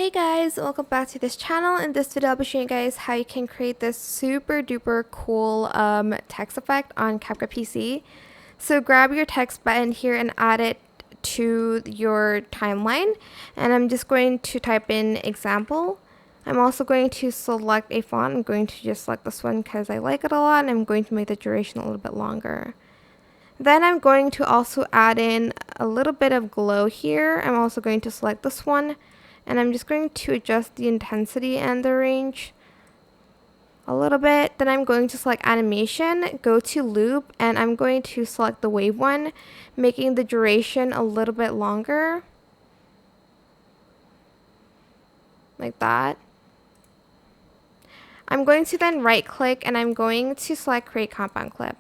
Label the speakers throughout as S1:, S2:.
S1: Hey guys, welcome back to this channel. In this video I'll be showing you guys how you can create this super duper cool text effect on CapCut PC. So grab your text button here and add it to your timeline, and I'm just going to type in example. I'm also going to select a font. I'm going to just select this one because I like it a lot, and I'm going to make the duration a little bit longer. Then I'm going to also add in a little bit of glow here. I'm also going to select this one, and I'm just going to adjust the intensity and the range a little bit. Then I'm going to select animation, go to loop, and I'm going to select the wave one, making the duration a little bit longer, like that. I'm going to then right click and I'm going to select create compound clip.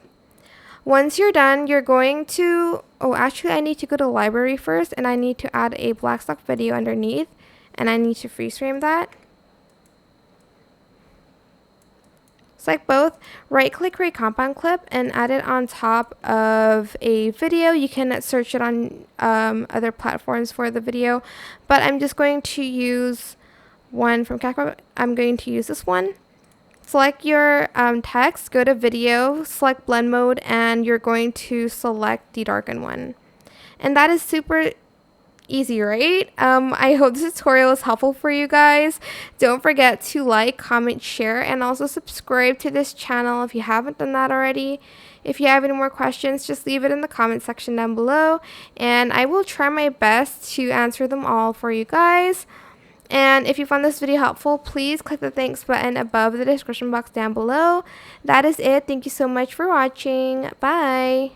S1: Once you're done, you're going to, actually I need to go to library first, and I need to add a black stock video underneath, and I need to freeze frame that. Select both, right click create compound clip, and add it on top of a video. You can search it on other platforms for the video, but I'm just going to use one from CapCut. I'm going to use this one. Select your text, go to video, select blend mode, and you're going to select the darken one. And that is super easy, right? I hope this tutorial is helpful for you guys. Don't forget to like, comment, share, and also subscribe to this channel if you haven't done that already. If you have any more questions, just leave it in the comment section down below, and I will try my best to answer them all for you guys. And if you found this video helpful, please click the thanks button above the description box down below. That is it. Thank you so much for watching. Bye.